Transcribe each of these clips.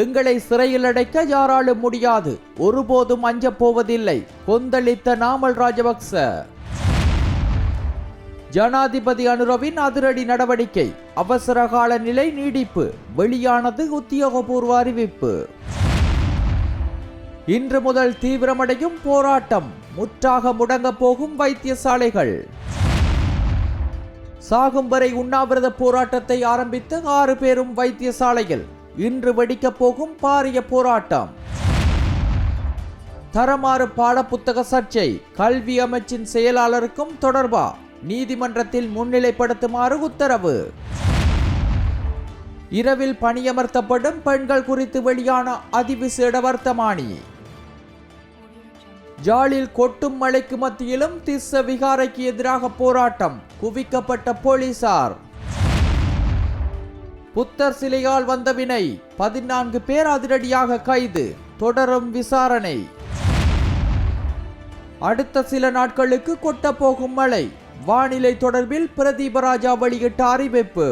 எங்களை சிறையில் அடைக்க யாராலும் முடியாது, ஒருபோதும் அஞ்சப் போவதில்லை, கொந்தளித்த நாமல் ராஜபக்ச. ஜனாதிபதி அனுரவின் அதிரடி நடவடிக்கை, அவசரகால நிலை நீடிப்பு, வெளியானது உத்தியோகபூர்வ அறிவிப்பு. இன்று முதல் தீவிரமடையும் போராட்டம், முற்றாக முடங்க போகும் வைத்தியசாலைகள். சாகும் வரை உண்ணாவிரத போராட்டத்தை ஆரம்பித்து 6 பேரும் வைத்தியசாலையில், இன்று வெடிக்கப் போகும் பாரிய போராட்டம். தரமாறு பாடப்புத்தக சர்ச்சை, கல்வி அமைச்சின் செயலாளருக்கும் தொடர்பா, நீதிமன்றத்தில் முன்னிலைப்படுத்துமாறு உத்தரவு. இரவில் பணியமர்த்தப்படும் பெண்கள் குறித்து வெளியான அதிவிசேட வர்த்தமானி. ஜாலில் கொட்டும் மழைக்கு மத்தியிலும் திஸ்ஸ விகாரைக்கு எதிராக போராட்டம், குவிக்கப்பட்ட போலீசார். புத்தர் சிலையால் வந்த வினை, 14 பேர் அதிரடியாக கைது, தொடரும் விசாரணை. அடுத்த சில நாட்களுக்கு கொட்டப்போகும் மழை, வானிலை தொடர்பில் பிரதீபராஜா வெளியிட்ட அறிவிப்பு.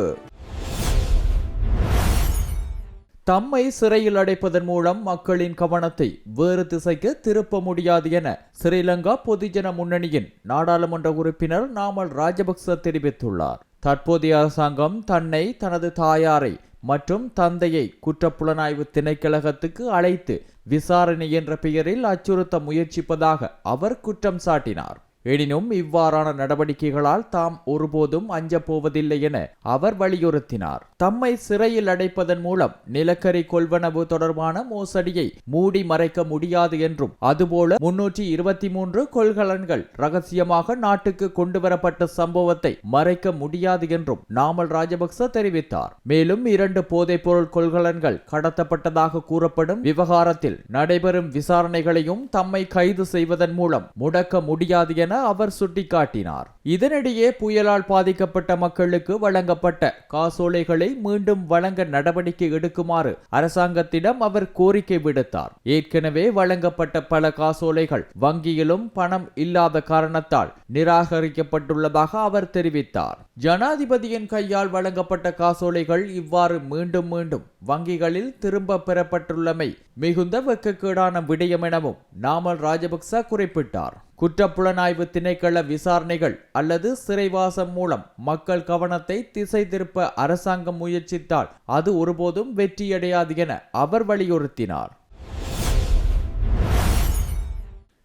தம்மை சிறையில் அடைப்பதன் மூலம் மக்களின் கவனத்தை வேறு திசைக்கு திருப்ப முடியாது என ஸ்ரீலங்கா பொதுஜன முன்னணியின் நாடாளுமன்ற உறுப்பினர் நாமல் ராஜபக்ச தெரிவித்துள்ளார். தற்போதைய அரசாங்கம் தன்னை, தனது தாயாரை மற்றும் தந்தையை குற்றப்புலனாய்வு திணைக்களகத்துக்கு அழைத்து விசாரணை என்ற பெயரில் அச்சுறுத்த முயற்சிப்பதாக அவர் குற்றம் சாட்டினார். எனினும் இவ்வாறான நடவடிக்கைகளால் தாம் ஒருபோதும் அஞ்சப் போவதில்லை என அவர் வலியுறுத்தினார். தம்மை சிறையில் அடைப்பதன் மூலம் நிலக்கரி கொள்வனவு தொடர்பான மோசடியை மூடி மறைக்க முடியாது என்றும், அதுபோல 323 கொள்கலன்கள் ரகசியமாக நாட்டுக்கு கொண்டுவரப்பட்ட சம்பவத்தை மறைக்க முடியாது என்றும் நாமல் ராஜபக்ச தெரிவித்தார். மேலும் 2 போதைப்பொருள் கொள்கலன்கள் கடத்தப்பட்டதாக கூறப்படும் விவகாரத்தில் நடைபெறும் விசாரணைகளையும் தம்மை கைது செய்வதன் மூலம் முடக்க முடியாது என அவர் சுட்டிக்காட்டினார். இதனிடையே புயலால் பாதிக்கப்பட்ட மக்களுக்கு வழங்கப்பட்ட காசோலைகளை மீண்டும் வழங்க நடவடிக்கை எடுக்குமாறு அரசாங்கத்திடம் அவர் கோரிக்கை விடுத்தார். ஏற்கனவே வழங்கப்பட்ட பல காசோலைகள் வங்கியிலும் பணம் இல்லாத காரணத்தால் நிராகரிக்கப்பட்டுள்ளதாக அவர் தெரிவித்தார். ஜனாதிபதியின் கையால் வழங்கப்பட்ட காசோலைகள் இவ்வாறு மீண்டும் மீண்டும் வங்கிகளில் திரும்ப பெறப்பட்டுள்ளமை மிகுந்த வெட்கக்கேடான விடயம் எனவும் நாமல் ராஜபக்ச குறிப்பிட்டார். குற்றப்புலனாய்வு திணைக்கள விசாரணைகள் அல்லது சிறைவாசம் மூலம் மக்கள் கவனத்தை திசை திருப்ப அரசாங்கம் முயற்சித்தால் அது ஒருபோதும் வெற்றியடையாது என அவர் வலியுறுத்தினார்.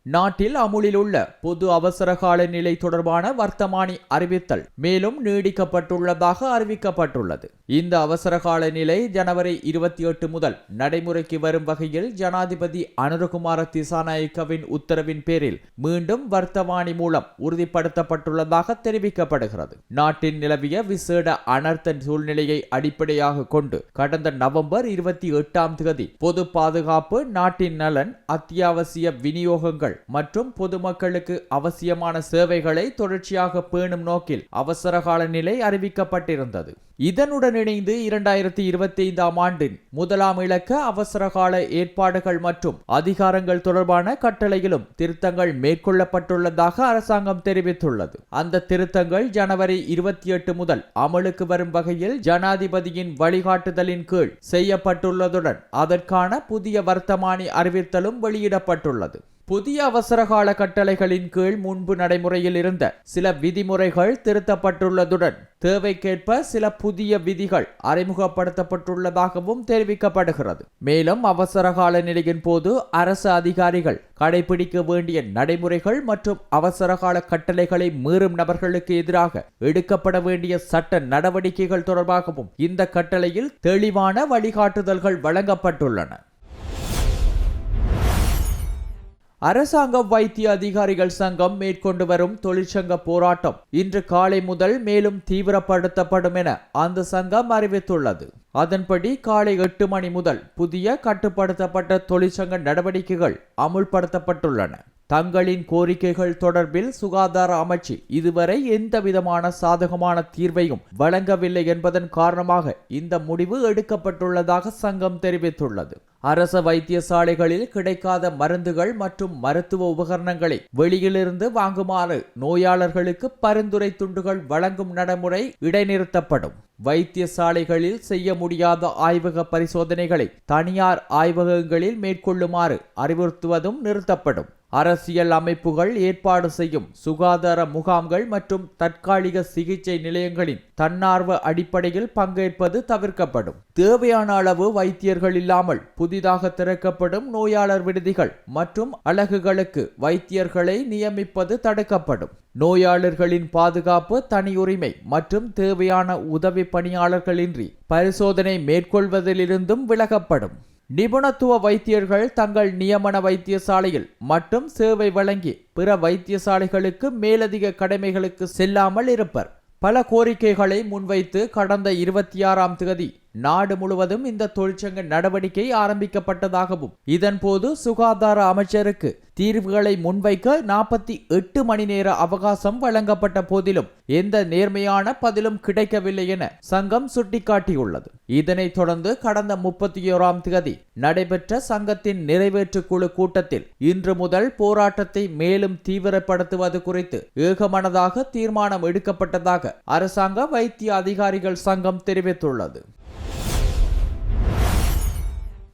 நாட்டில் அமுலில் உள்ள பொது அவசர கால நிலை தொடர்பான வர்த்தமானி அறிவித்தல் மேலும் நீடிக்கப்பட்டுள்ளதாக அறிவிக்கப்பட்டுள்ளது. இந்த அவசர கால நிலை ஜனவரி 28 முதல் நடைமுறைக்கு வரும் வகையில் ஜனாதிபதி அனுரகுமார திசாநாயக்கவின் உத்தரவின் பேரில் மீண்டும் வர்த்தமானி மூலம் உறுதிப்படுத்தப்பட்டுள்ளதாக தெரிவிக்கப்படுகிறது. நாட்டின் நிலவிய விசேட அனர்த்த சூழ்நிலையை அடிப்படையாக கொண்டு கடந்த நவம்பர் 28ஆம் தேதி பொது பாதுகாப்பு, நாட்டின் நலன், அத்தியாவசிய விநியோகங்கள் மற்றும் பொதுமக்களுக்கு அவசியமான சேவைகளை தொடர்ச்சியாக பேணும் நோக்கில் அவசரகால நிலை அறிவிக்கப்பட்டிருந்தது. இதனுடன் இணைந்து 2025ஆம் ஆண்டின் 1ஆம் இலக்க அவசரகால ஏற்பாடுகள் மற்றும் அதிகாரங்கள் தொடர்பான கட்டளையிலும் திருத்தங்கள் மேற்கொள்ளப்பட்டுள்ளதாக அரசாங்கம் தெரிவித்துள்ளது. அந்த திருத்தங்கள் ஜனவரி 28 முதல் அமலுக்கு வரும் வகையில் ஜனாதிபதியின் வழிகாட்டுதலின் கீழ் செய்யப்பட்டுள்ளதுடன் அதற்கான புதிய வர்த்தமானி அறிவித்தலும் வெளியிடப்பட்டுள்ளது. புதிய அவசரகால கட்டளைகளின் கீழ் முன்பு நடைமுறையில் இருந்த சில விதிமுறைகள் திருத்தப்பட்டுள்ளதுடன் தேவைக்கேற்ப சில புதிய விதிகள் அறிமுகப்படுத்தப்பட்டுள்ளதாகவும் தெரிவிக்கப்படுகிறது. மேலும் அவசரகால நிலையின் போது அரசு அதிகாரிகள் கடைபிடிக்க வேண்டிய நடைமுறைகள் மற்றும் அவசரகால கட்டளைகளை மீறும் நபர்களுக்கு எதிராக எடுக்கப்பட வேண்டிய சட்ட நடவடிக்கைகள் தொடர்பாகவும் இந்த கட்டளையில் தெளிவான வழிகாட்டுதல்கள் வழங்கப்பட்டுள்ளன. அரசாங்க வைத்திய அதிகாரிகள் சங்கம் மேற்கொண்டு வரும் தொழிற்சங்க போராட்டம் இன்று காலை முதல் மேலும் தீவிரப்படுத்தப்படும் என அந்த சங்கம் அறிவித்துள்ளது. அதன்படி காலை 8 மணி முதல் புதிய கட்டுப்படுத்தப்பட்ட தொழிற்சங்க நடவடிக்கைகள் அமுல்படுத்தப்பட்டுள்ளன. தங்களின் கோரிக்கைகள் தொடர்பில் சுகாதார அமைச்சு இதுவரை எந்தவிதமான சாதகமான தீர்வையும் வழங்கவில்லை என்பதன் காரணமாக இந்த முடிவு எடுக்கப்பட்டுள்ளதாக சங்கம் தெரிவித்துள்ளது. அரச வைத்தியசாலைகளில் கிடைக்காத மருந்துகள் மற்றும் மருத்துவ உபகரணங்களை வெளியிலிருந்து வாங்குமாறு நோயாளர்களுக்கு பரிந்துரை துண்டுகள் வழங்கும் நடைமுறை இடைநிறுத்தப்படும். வைத்தியசாலைகளில் செய்ய முடியாத ஆய்வக பரிசோதனைகளை தனியார் ஆய்வகங்களில் மேற்கொள்ளுமாறு அறிவுறுத்துவதும் நிறுத்தப்படும். அரசியல் அமைப்புகள் ஏற்பாடு செய்யும் சுகாதார முகாம்கள் மற்றும் தற்காலிக சிகிச்சை நிலையங்களின் தன்னார்வ அடிப்படையில் பங்கேற்பது தவிர்க்கப்படும். தேவையான அளவு வைத்தியர்கள் இல்லாமல் புதிதாக திறக்கப்படும் நோயாளர் விடுதிகள் மற்றும் அலகுகளுக்கு வைத்தியர்களை நியமிப்பது தடுக்கப்படும். நோயாளர்களின் பாதுகாப்பு, தனியுரிமை மற்றும் தேவையான உதவி பணியாளர்களின்றி பரிசோதனை மேற்கொள்வதிலிருந்தும் விலகப்படும். நிபுணத்துவ வைத்தியர்கள் தங்கள் நியமன வைத்தியசாலையில் மட்டும் சேவை வழங்கி பிற வைத்தியசாலைகளுக்கு மேலதிக கடமைகளுக்கு செல்லாமல் இருப்பர். பல கோரிக்கைகளை முன்வைத்து கடந்த 26ஆம் தேதி நாடு முழுவதும் இந்த தொழிற்சங்க நடவடிக்கை ஆரம்பிக்கப்பட்டதாகவும் இதன்போது சுகாதார அமைச்சருக்கு தீர்வுகளை முன்வைக்க 48 மணி நேர அவகாசம் வழங்கப்பட்ட போதிலும் எந்த நேர்மையான பதிலும் கிடைக்கவில்லை என சங்கம் சுட்டிக்காட்டியுள்ளது. இதனைத் தொடர்ந்து கடந்த 31ஆம் தேதி நடைபெற்ற சங்கத்தின் நிறைவேற்று குழு கூட்டத்தில் இன்று முதல் போராட்டத்தை மேலும் தீவிரப்படுத்துவது குறித்து ஏகமனதாக தீர்மானம் எடுக்கப்பட்டதாக அரசாங்க வைத்திய அதிகாரிகள் சங்கம் தெரிவித்துள்ளது.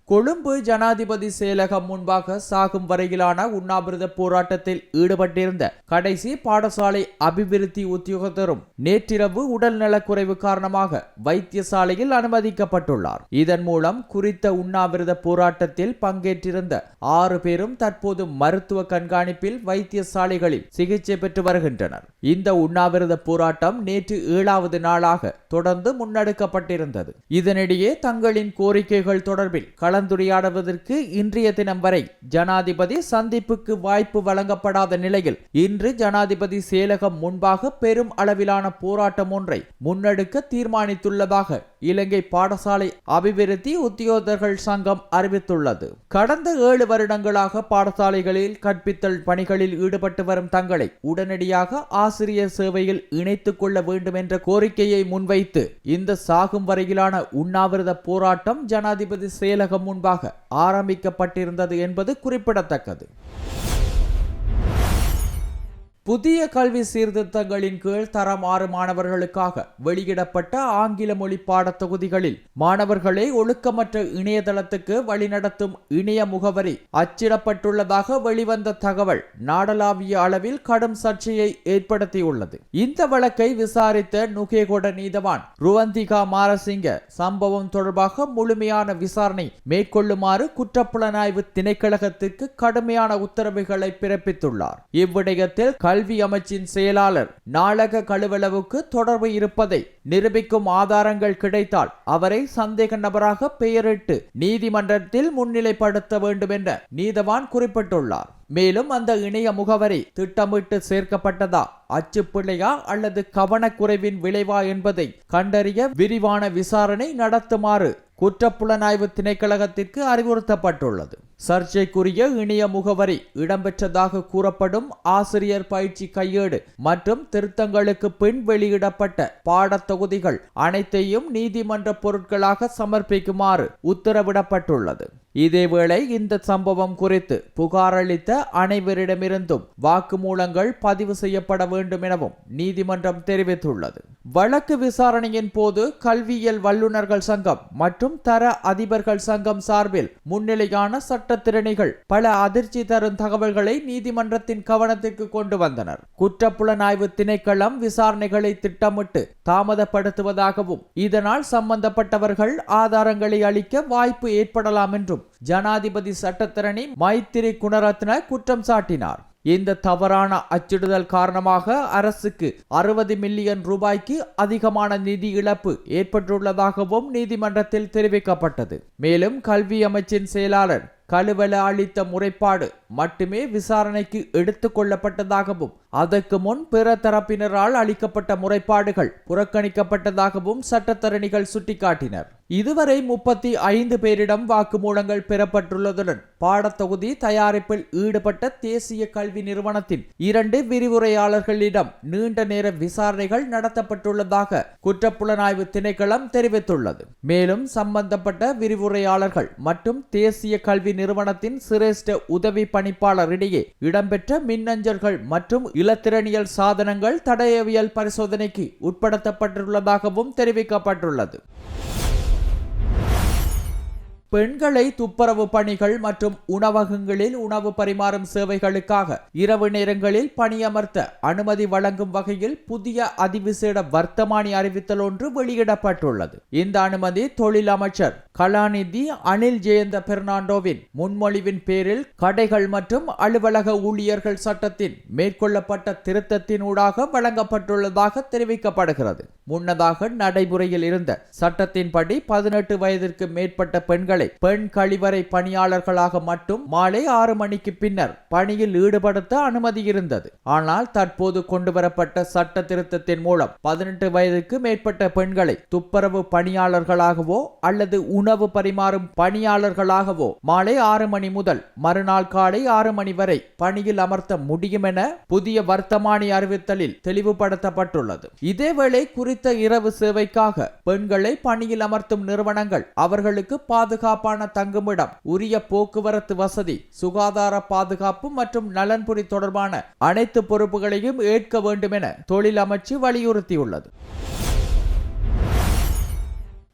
கொழும்பு ஜனாதிபதி செயலகம் முன்பாக சாகும் வரையிலான உண்ணாவிரத போராட்டத்தில் ஈடுபட்டிருந்த கடைசி பாடசாலை அபிவிருத்தி உத்தியோகத்தரும் நேற்றிரவு உடல் நலக்குறைவு காரணமாக வைத்தியசாலையில் அனுமதிக்கப்பட்டுள்ளார். இதன் மூலம் குறித்த உண்ணாவிரத போராட்டத்தில் பங்கேற்றிருந்த 6 பேரும் தற்போது மருத்துவ கண்காணிப்பில் வைத்தியசாலைகளில் சிகிச்சை பெற்று வருகின்றனர். இந்த உண்ணாவிரத போராட்டம் நேற்று 7வது நாளாக தொடர்ந்து முன்னெடுக்கப்பட்டிருந்தது. இதனிடையே தங்களின் கோரிக்கைகள் தொடர்பில் கலந்துரையாடுவதற்கு இன்றைய தினம் வரை ஜனாதிபதி சந்திப்புக்கு வாய்ப்பு வழங்கப்படாத நிலையில் இன்று ஜனாதிபதி செயலகம் முன்பாக பெரும் அளவிலான போராட்டம் ஒன்றை முன்னெடுக்க தீர்மானித்துள்ளதாக இலங்கை பாடசாலை அபிவிருத்தி உத்தியோகத்தர்கள் சங்கம் அறிவித்துள்ளது. கடந்த 7 வருடங்களாக பாடசாலைகளில் கற்பித்தல் பணிகளில் ஈடுபட்டு வரும் தங்களை உடனடியாக ஆசிரியர் சேவையில் இணைத்துக் கொள்ள வேண்டும் என்ற கோரிக்கையை முன்வைத்து இந்த சாகும் வரையிலான உண்ணாவிரத போராட்டம் ஜனாதிபதி செயலகம் முன்பாக ஆரம்பிக்கப்பட்டிருந்தது என்பது குறிப்பிடத்தக்கது. புதிய கல்வி சீர்திருத்தங்களின் கீழ் தரம் 6 மாணவர்களுக்காக வெளியிடப்பட்ட ஆங்கில மொழி பாடத்தொகுதிகளில் மாணவர்களை ஒழுக்கமற்ற இணையதளத்துக்கு வழிநடத்தும் இணைய முகவரி அச்சிடப்பட்டுள்ளதாக வெளிவந்த தகவல் நாடளாவிய அளவில் கடும் சர்ச்சையை ஏற்படுத்தியுள்ளது. இந்த வழக்கை விசாரித்த நுகேகொட நீதவான் ருவந்திகா மாரசிங்க சம்பவம் தொடர்பாக முழுமையான விசாரணை மேற்கொள்ளுமாறு குற்றப்புலனாய்வு திணைக்களகத்திற்கு கடுமையான உத்தரவுகளை பிறப்பித்துள்ளார். இவ்விடயத்தில் கல்வி அமைச்சின் செயலாளர் நாளக கழுவளவுக்கு தொடர்பு இருப்பதை நிரூபிக்கும் ஆதாரங்கள் கிடைத்தால் அவரை சந்தேக நபராக பெயரிட்டு நீதிமன்றத்தில் முன்னிலைப்படுத்த வேண்டும் என நீதவான் குறிப்பிட்டுள்ளார். மேலும் அந்த இணைய முகவரி திட்டமிட்டு சேர்க்கப்பட்டதா, அச்சுப்பிழையா அல்லது கவனக்குறைவின் விளைவா என்பதை கண்டறிய விரிவான விசாரணை நடத்துமாறு குற்றப்புலனாய்வு திணைக்களகத்திற்கு அறிவுறுத்தப்பட்டுள்ளது. சர்ச்சைக்குரிய இணைய முகவரி இடம்பெற்றதாக கூறப்படும் ஆசிரியர் பயிற்சி கையேடு மற்றும் திருத்தங்களுக்கு பின் வெளியிடப்பட்ட பாடத்தொகுதிகள் அனைத்தையும் நீதிமன்ற பொருட்களாக சமர்ப்பிக்குமாறு உத்தரவிடப்பட்டுள்ளது. இதேவேளை இந்த சம்பவம் குறித்து புகார் அளித்த அனைவரிடமிருந்தும் வாக்குமூலங்கள் பதிவு செய்யப்பட வேண்டும் எனவும் நீதிமன்றம் தெரிவித்துள்ளது. வழக்கு விசாரணையின் போது கல்வியியல் வல்லுநர்கள் சங்கம் மற்றும் தர அதிபர்கள் சங்கம் சார்பில் முன்னிலையான சட்டத்திறனிகள் பல அதிர்ச்சி தரும் தகவல்களை நீதிமன்றத்தின் கவனத்திற்கு கொண்டு வந்தனர். குற்றப்புலனாய்வு திணைக்களம் விசாரணைகளை திட்டமிட்டு தாமதப்படுத்துவதாகவும் இதனால் சம்பந்தப்பட்டவர்கள் ஆதாரங்களை அளிக்க வாய்ப்பு ஏற்படலாம் என்றும் ஜனாதிபதி சட்டத்திரணி மைத்திரி குணரத்ன குற்றம் சாட்டினார். இந்த தவறான அச்சிடுதல் காரணமாக அரசுக்கு 60 மில்லியன் ரூபாய்க்கு அதிகமான நிதி இழப்பு ஏற்பட்டுள்ளதாகவும் நீதிமன்றத்தில் தெரிவிக்கப்பட்டது. மேலும் கல்வி அமைச்சின் செயலாளர் கலுவல அளித்த முறைப்பாடு மட்டுமே விசாரணைக்கு எடுத்துக் கொள்ளப்பட்டதாகவும் அதற்கு முன் பிற தரப்பினரால் அளிக்கப்பட்ட முறைப்பாடுகள் புறக்கணிக்கப்பட்டதாகவும் சட்டத்தரணிகள் சுட்டிக்காட்டினர். இதுவரை 35 பேரிடம் வாக்குமூலங்கள் பெறப்பட்டுள்ளதுடன் பாடத்தொகுதி தயாரிப்பில் ஈடுபட்ட தேசிய கல்வி நிறுவனத்தின் 2 விரிவுரையாளர்களிடம் நீண்ட நேர விசாரணைகள் நடத்தப்பட்டுள்ளதாக குற்றப்புலனாய்வு திணைக்களம் தெரிவித்துள்ளது. மேலும் சம்பந்தப்பட்ட விரிவுரையாளர்கள் மற்றும் தேசிய கல்வி நிறுவனத்தின் சிரேஷ்ட உதவி பணிப்பாளர் இடையே இடம்பெற்ற மின்னஞ்சல்கள் மற்றும் இலத்திரனியல் சாதனங்கள் தடயவியல் பரிசோதனைக்கு உட்படுத்தப்பட்டுள்ளதாகவும் தெரிவிக்கப்பட்டுள்ளது. பெண்களை துப்புரவு பணிகள் மற்றும் உணவகங்களில் உணவு பரிமாறும் சேவைகளுக்காக இரவு நேரங்களில் பணியமர்த்த அனுமதி வழங்கும் வகையில் புதிய அதிவிசேட வர்த்தமானி அறிவித்தல் ஒன்று வெளியிடப்பட்டுள்ளது. இந்த அனுமதி தொழில் அமைச்சர் கலாநிதி அனில் ஜெயந்த பெர்னாண்டோவின் முன்மொழிவின் பேரில் கடைகள் மற்றும் அலுவலக ஊழியர்கள் சட்டத்தின் மேற்கொள்ளப்பட்ட திருத்தத்தின் ஊடாக வழங்கப்பட்டுள்ளதாக தெரிவிக்கப்படுகிறது. முன்னதாக நடைமுறையில் இருந்த சட்டத்தின்படி 18 வயதிற்கு மேற்பட்ட பெண்கள் பெண் கழிவறை பணியாளர்களாக மட்டும் மாலை 6 மணிக்கு பின்னர் பணியில் ஈடுபடுத்த அனுமதி இருந்தது. ஆனால் தற்போது கொண்டுவரப்பட்ட சட்ட திருத்தத்தின் மூலம் 18 வயதுக்கு மேற்பட்ட பெண்களை துப்புரவு பணியாளர்களாகவோ அல்லது உணவு பரிமாறும் பணியாளர்களாகவோ மாலை 6 மணி முதல் மறுநாள் காலை 6 மணி வரை பணியில் அமர்த்த முடியும் என புதிய வர்த்தமானி அறிவித்தலில் தெளிவுபடுத்தப்பட்டுள்ளது. இதேவேளை குறித்த இரவு சேவைக்காக பெண்களை பணியில் அமர்த்தும் நிறுவனங்கள் அவர்களுக்கு பாதுகாப்பான தங்குமிடம், உரிய போக்குவரத்து வசதி, சுகாதார பாதுகாப்பு மற்றும் நலன்புரி தொடர்பான அனைத்து பொறுப்புகளையும் ஏற்க வேண்டும் என தொழில் அமைச்சு வலியுறுத்தியுள்ளது.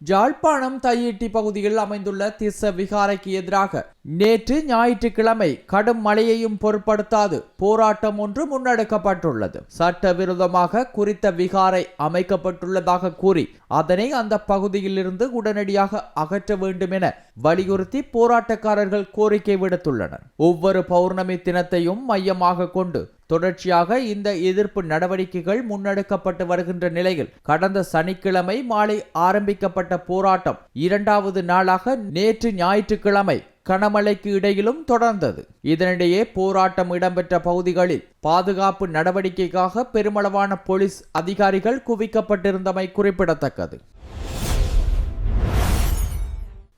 யாழ்ப்பாணம் தையிட்டி பகுதியில் அமைந்துள்ள திஸ்ஸ விகாரைக்கு எதிராக நேற்று ஞாயிற்றுக்கிழமை கடும் மழையையும் பொருட்படுத்தாது போராட்டம் ஒன்று முன்னெடுக்கப்பட்டுள்ளது. சட்டவிரோதமாக குறித்த விகாரை அமைக்கப்பட்டுள்ளதாக கூறி அதனை அந்த பகுதியில் இருந்து உடனடியாக அகற்ற வேண்டும் என வலியுறுத்தி போராட்டக்காரர்கள் கோரிக்கை விடுத்துள்ளனர். ஒவ்வொரு பௌர்ணமி தினத்தையும் மையமாக கொண்டு தொடர்ச்சியாக இந்த எதிர்ப்பு நடவடிக்கைகள் முன்னெடுக்கப்பட்டு வருகின்ற நிலையில் கடந்த சனிக்கிழமை மாலை ஆரம்பிக்கப்பட்ட போராட்டம் 2வது நாளாக நேற்று ஞாயிற்றுக்கிழமை கனமழைக்கு இடையிலும் தொடர்ந்தது. இதனிடையே போராட்டம் இடம்பெற்ற பகுதிகளில் பாதுகாப்பு நடவடிக்கைக்காக பெருமளவான போலீஸ் அதிகாரிகள் குவிக்கப்பட்டிருந்தமை குறிப்பிடத்தக்கது.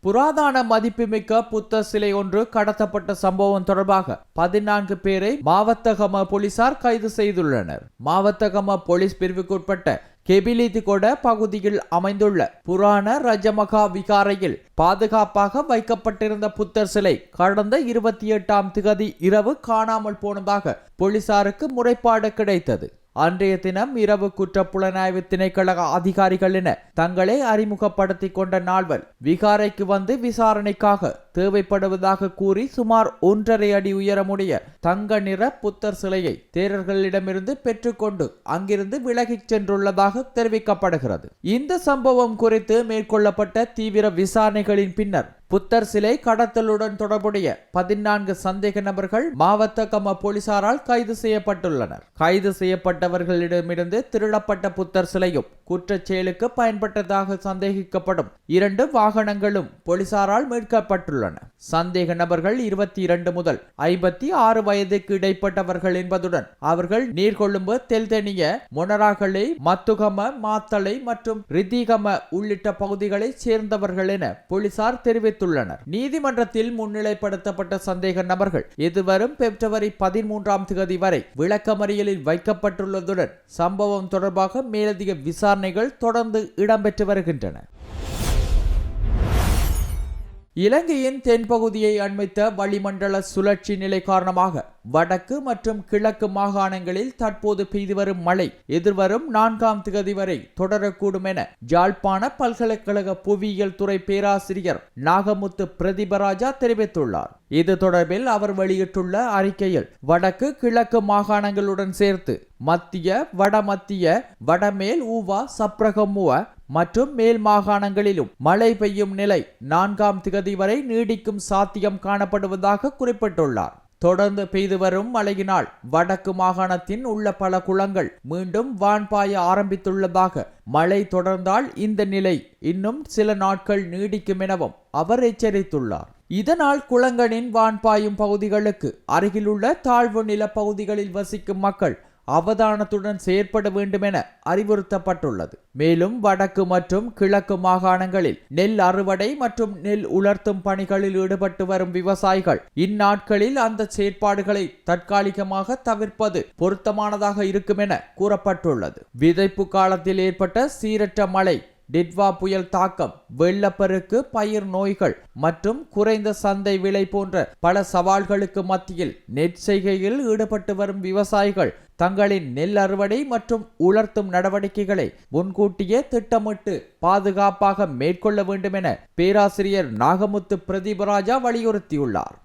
புராதன மதிப்புமிக்க புத்த சிலை ஒன்று கடத்தப்பட்ட சம்பவம் தொடர்பாக 14 பேரை மாவத்தகம போலீசார் கைது செய்துள்ளனர். மாவத்தகம போலீஸ் பிரிவுக்குட்பட்ட கெபிலிதிகொட பகுதியில் அமைந்துள்ள புராண ரஜமகா விகாரையில் பாதுகாப்பாக வைக்கப்பட்டிருந்த புத்தர் சிலை கடந்த 28ஆம் திகதி இரவு காணாமல் போனதாக போலீசாருக்கு முறைப்பாடு கிடைத்தது. அன்றைய தினம் இரவு குற்றப்புலனாய்வு திணைக்கள அதிகாரிகள் என தங்களை அறிமுகப்படுத்திக் கொண்ட நால்வர் விகாரைக்கு வந்து விசாரணைக்காக தேவைப்படுவதாக கூறி சுமார் 1.5 அடி உயரமுடைய தங்க நிற புத்தர் சிலையை தேரர்களிடமிருந்து பெற்றுக்கொண்டு அங்கிருந்து விலகிச் சென்றுள்ளதாக தெரிவிக்கப்படுகிறது. இந்த சம்பவம் குறித்து மேற்கொள்ளப்பட்ட தீவிர விசாரணைகளின் பின்னர் புத்தர் சிலை கடத்தலுடன் தொடர்புடைய 14 சந்தேக நபர்கள் மாவத்தகம போலீசாரால் கைது செய்யப்பட்டுள்ளனர். கைது செய்யப்பட்டவர்களிடமிருந்து திருடப்பட்ட புத்தர் சிலையும் குற்றச் செயலுக்கு பயன்பட்டதாக சந்தேகிக்கப்படும் 2 வாகனங்களும் போலீசாரால் மீட்கப்பட்டுள்ளன. சந்தேக நபர்கள் 22 முதல் 56 வயதுக்கு இடைப்பட்டவர்கள் என்பதுடன் அவர்கள் நீர்கொழும்பு, தெல்தெனிய, மொனராகலை, மத்துகம, மாத்தளை மற்றும் ரிதிகம உள்ளிட்ட பகுதிகளைச் சேர்ந்தவர்கள் என போலீசார் தெரிவித்துள்ளனர். நீதிமன்றத்தில் முன்னிலைப்படுத்தப்பட்ட சந்தேக நபர்கள் எதிர்வரும் பிப்ரவரி 13ஆம் தேதி வரை விளக்கமறியலில் வைக்கப்பட்டுள்ளதுடன் சம்பவம் தொடர்பாக மேலதிக விசாரணைகள் தொடர்ந்து இடம்பெற்று வருகின்றன. இலங்கையின் தென்பகுதியை அண்மித்த வளிமண்டல சுழற்சி நிலை காரணமாக வடக்கு மற்றும் கிழக்கு மாகாணங்களில் தற்போது பெய்து வரும் மழை எதிர்வரும் 4ஆம் தேதி வரை தொடரக்கூடும் என யாழ்ப்பாண பல்கலைக்கழக புவியியல் துறை பேராசிரியர் நாகமுத்து பிரதிபராஜா தெரிவித்துள்ளார். இது தொடர்பில் அவர் வெளியிட்டுள்ள அறிக்கையில் வடக்கு கிழக்கு மாகாணங்களுடன் சேர்த்து மத்திய, வடமத்திய, வடமேல் ஊவா, சப்ரகமுவ மற்றும் மேல் மாகாணங்களிலும் மழை பெய்யும் நிலை 4ஆம் தேதி வரை நீடிக்கும் சாத்தியம் காணப்படுவதாக குறிப்பிட்டுள்ளார். தொடர்ந்து பெய்து வரும் மழையினால் வடக்கு மாகாணத்தின் உள்ள பல குளங்கள் மீண்டும் வான்பாய ஆரம்பித்துள்ளதாக, மழை தொடர்ந்தால் இந்த நிலை இன்னும் சில நாட்கள் நீடிக்கும் எனவும் அவர் எச்சரித்துள்ளார். இதனால் குளங்கனின் வான்பாயும் பகுதிகளுக்கு அருகிலுள்ள தாழ்வு நில பகுதிகளில் வசிக்கும் மக்கள் அவதானத்துடன் செயற்பட வேண்டும் என அறிவுறுத்தப்பட்டுள்ளது. மேலும் வடக்கு மற்றும் கிழக்கு மாகாணங்களில் நெல் அறுவடை மற்றும் நெல் உலர்த்தும் பணிகளில் ஈடுபட்டு வரும் விவசாயிகள் இந்நாட்களில் அந்த செயற்பாடுகளை தற்காலிகமாக தவிர்ப்பது பொருத்தமானதாக இருக்கும் என கூறப்பட்டுள்ளது. விதைப்பு காலத்தில் ஏற்பட்ட சீரற்ற மழை, டிட்வா புயல் தாக்கம், வெள்ளப்பெருக்கு, பயிர் நோய்கள் மற்றும் குறைந்த சந்தை விலை போன்ற பல சவால்களுக்கு மத்தியில் நெற்செய்கையில் ஈடுபட்டு வரும் விவசாயிகள் தங்களின் நெல் அறுவடை மற்றும் உலர்த்தும் நடவடிக்கைகளை முன்கூட்டியே திட்டமிட்டு பாதுகாப்பாக மேற்கொள்ள வேண்டும் என பேராசிரியர் நாகமுத்து பிரதீபராஜா வலியுறுத்தியுள்ளார்.